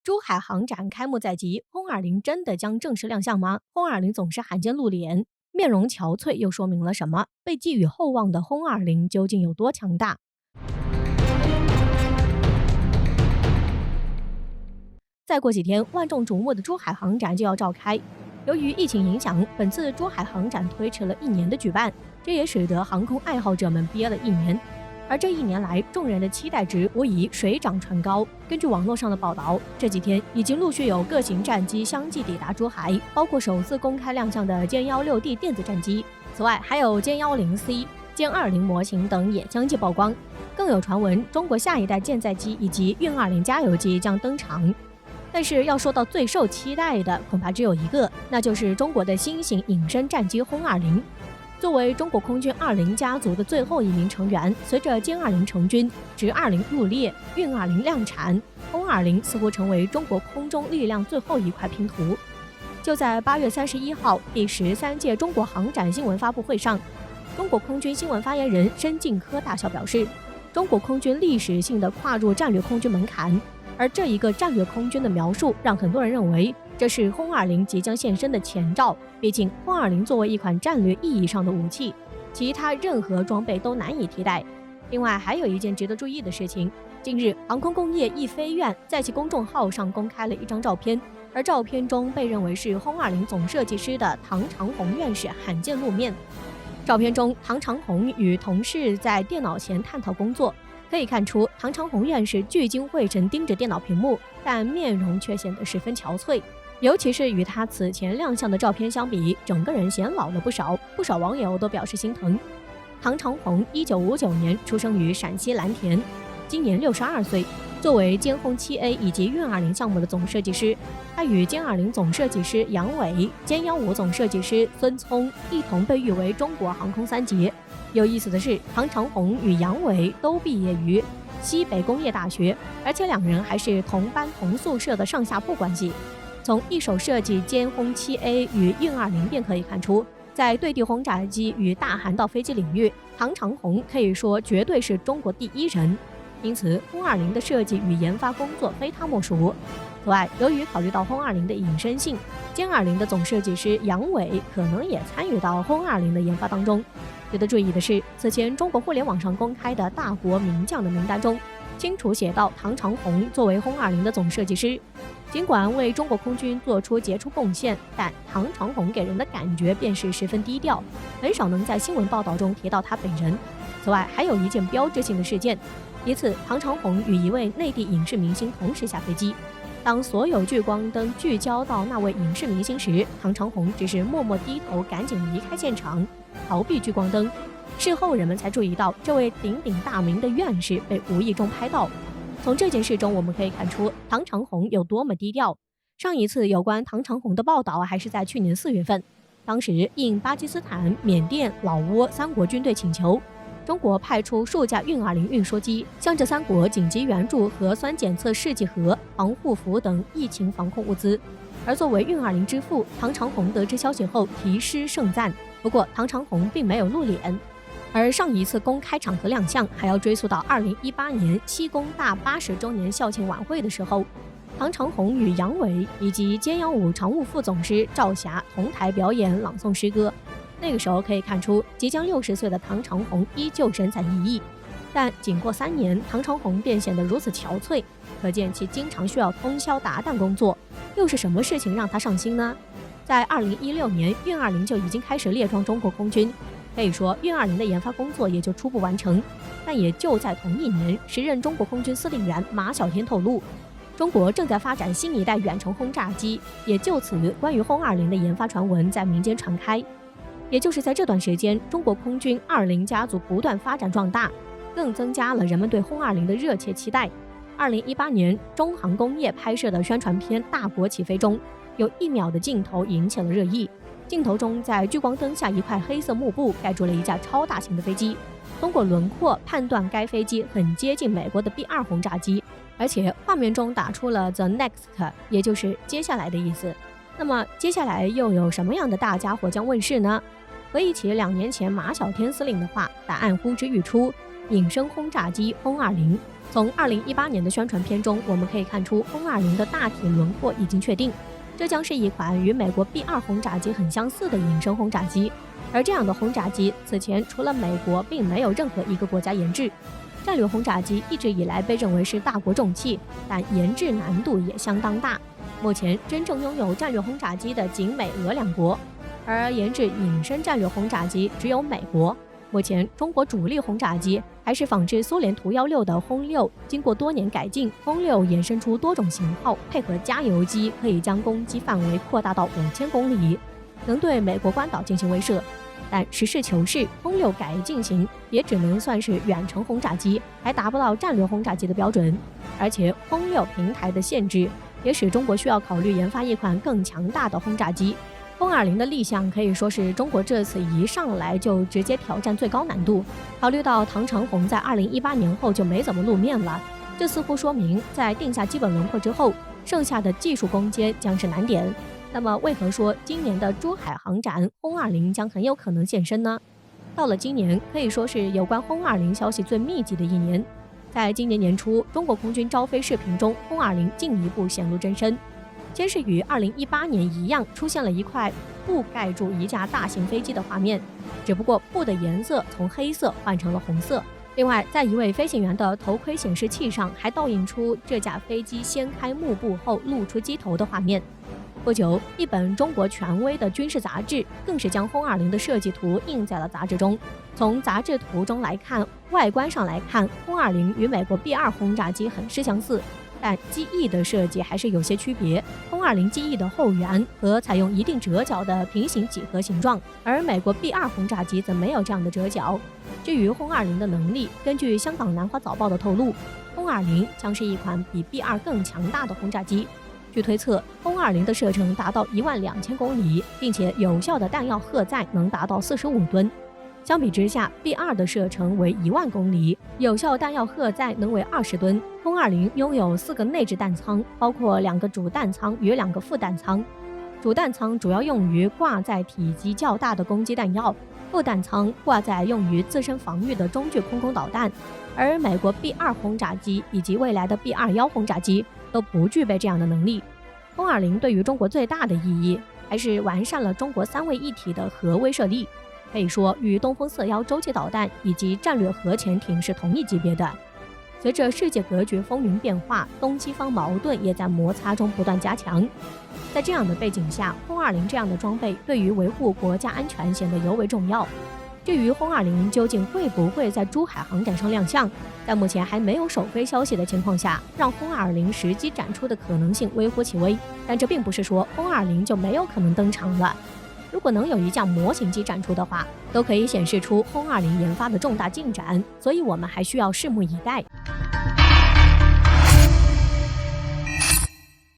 珠海航展开幕在即，轰20真的将正式亮相吗？轰20总是罕见露脸，面容憔悴又说明了什么？被寄予厚望的轰20究竟有多强大？再过几天，万众瞩目的珠海航展就要召开。由于疫情影响，本次珠海航展推迟了1年的举办，这也使得航空爱好者们憋了1年。而这1年来，众人的期待值无疑水涨船高。根据网络上的报道，这几天已经陆续有各型战机相继抵达珠海，包括首次公开亮相的歼 16D 电子战机，此外还有歼 10C、歼20模型等也相继曝光。更有传闻，中国下一代舰载机以及运20加油机将登场。但是要说到最受期待的，恐怕只有一个，那就是中国的新型隐身战机轰20。作为中国空军20家族的最后一名成员，随着歼20成军，直20入列，运20量产，轰20似乎成为中国空中力量最后一块拼图。就在8月31号第13届中国航展新闻发布会上，中国空军新闻发言人申进科大校表示，中国空军历史性的跨入战略空军门槛。而这一个战略空军的描述，让很多人认为这是轰20即将现身的前兆。毕竟轰20作为一款战略意义上的武器，其他任何装备都难以替代。另外还有一件值得注意的事情，近日航空工业易飞院在其公众号上公开了一张照片，而照片中被认为是轰20总设计师的唐长红院士罕见露面。照片中，唐长红与同事在电脑前探讨工作。可以看出，唐长红院士聚精会神盯着电脑屏幕，但面容却显得十分憔悴。尤其是与他此前亮相的照片相比，整个人显老了不少，不少网友都表示心疼。唐长红1959年出生于陕西蓝田，今年62岁。作为歼轰 7A 以及运20项目的总设计师，他与歼20总设计师杨伟、歼15总设计师孙聪一同被誉为中国航空三杰。有意思的是，唐长红与杨伟都毕业于西北工业大学，而且两人还是同班同宿舍的上下铺关系。从一手设计歼轰 7A 与运20便可以看出，在对地轰炸机与大涵道飞机领域，唐长红可以说绝对是中国第一人。因此，轰20的设计与研发工作非他莫属。此外，由于考虑到轰20的隐身性，歼20的总设计师杨伟可能也参与到轰20的研发当中。值得注意的是，此前中国互联网上公开的大国名将的名单中，清楚写到唐长红作为轰20的总设计师。尽管为中国空军做出杰出贡献，但唐长红给人的感觉便是十分低调，很少能在新闻报道中提到他本人。此外，还有一件标志性的事件，一次唐长红与一位内地影视明星同时下飞机，当所有聚光灯聚焦到那位影视明星时，唐长红只是默默低头，赶紧离开现场，逃避聚光灯。事后人们才注意到，这位鼎鼎大名的院士被无意中拍到。从这件事中，我们可以看出唐长红有多么低调。上一次有关唐长红的报道还是在去年4月份，当时应巴基斯坦、缅甸、老挝3国军队请求，中国派出数架运20运输机，向这3国紧急援助核酸检测试剂盒、防护服等疫情防控物资。而作为运20之父，唐长红得知消息后题诗盛赞。不过，唐长红并没有露脸。而上一次公开场合亮相，还要追溯到2018年西工大80周年校庆晚会的时候，唐长红与杨伟以及歼15常务副总师赵霞同台表演朗诵诗歌。那个时候可以看出，即将60岁的唐长红依旧神采奕奕。但仅过3年，唐长红便显得如此憔悴，可见其经常需要通宵达旦工作。又是什么事情让他上心呢？在2016年，运20就已经开始列装中国空军。可以说，运20的研发工作也就初步完成。但也就在同一年，时任中国空军司令员马晓天透露，中国正在发展新一代远程轰炸机。也就此，关于轰20的研发传闻在民间传开。也就是在这段时间，中国空军20家族不断发展壮大，更增加了人们对轰20的热切期待。2018年，中航工业拍摄的宣传片《大国起飞》中，有1秒的镜头引起了热议。镜头中，在聚光灯下一块黑色幕布盖住了一架超大型的飞机，通过轮廓判断该飞机很接近美国的 B2 轰炸机，而且画面中打出了 The Next， 也就是接下来的意思。那么接下来又有什么样的大家伙将问世呢？回忆起2年前马晓天司令的话，答案呼之欲出。隐身轰炸机轰20。从2018年的宣传片中，我们可以看出轰20的大体轮廓已经确定，这将是一款与美国 B2 轰炸机很相似的隐身轰炸机。而这样的轰炸机此前除了美国，并没有任何一个国家研制。战略轰炸机一直以来被认为是大国重器，但研制难度也相当大。目前真正拥有战略轰炸机的仅美俄两国，而研制隐身战略轰炸机只有美国。目前中国主力轰炸机还是仿制苏联图16的轰6，经过多年改进，轰6衍生出多种型号，配合加油机，可以将攻击范围扩大到5000公里，能对美国关岛进行威慑。但实事求是，轰6改进型也只能算是远程轰炸机，还达不到战略轰炸机的标准。而且轰6平台的限制也使中国需要考虑研发一款更强大的轰炸机。轰20的立项可以说是中国这次一上来就直接挑战最高难度。考虑到唐长红在2018年后就没怎么露面了，这似乎说明在定下基本轮廓之后，剩下的技术攻坚将是难点。那么为何说今年的珠海航展轰20将很有可能现身呢？到了今年可以说是有关轰20消息最密集的一年。在今年年初，中国空军招飞视频中，轰20进一步显露真身。先是与2018年一样，出现了一块布盖住一架大型飞机的画面，只不过布的颜色从黑色换成了红色。另外，在一位飞行员的头盔显示器上还倒映出这架飞机掀开幕布后露出机头的画面。不久，一本中国权威的军事杂志更是将轰20的设计图印在了杂志中。从杂志图中来看，外观上来看，轰20与美国 B2 轰炸机很是相似，但机翼的设计还是有些区别。轰20机翼的后缘和采用一定折角的平行几何形状，而美国 B2 轰炸机则没有这样的折角。至于轰20的能力，根据香港南华早报的透露，轰20将是一款比 B2 更强大的轰炸机。据推测，轰20的射程达到12000公里，并且有效的弹药荷载能达到45吨。相比之下 ，B2 的射程为10000公里，有效弹药荷载能为20吨。轰20拥有4个内置弹仓，包括2个主弹仓与2个副弹仓。主弹仓主要用于挂载体积较大的攻击弹药，副弹仓挂载用于自身防御的中距空攻导弹。而美国 B2 轰炸机以及未来的 B21轰炸机都不具备这样的能力。轰20对于中国最大的意义，还是完善了中国3位一体的核威慑力，可以说与东风41洲际导弹以及战略核潜艇是同一级别的。随着世界格局风云变化，东西方矛盾也在摩擦中不断加强。在这样的背景下，轰20这样的装备对于维护国家安全显得尤为重要。至于轰20究竟会不会在珠海航展上亮相，在目前还没有首飞消息的情况下，让轰20实机展出的可能性微乎其微。但这并不是说轰20就没有可能登场了。如果能有一架模型机展出的话，都可以显示出轰20研发的重大进展，所以我们还需要拭目以待。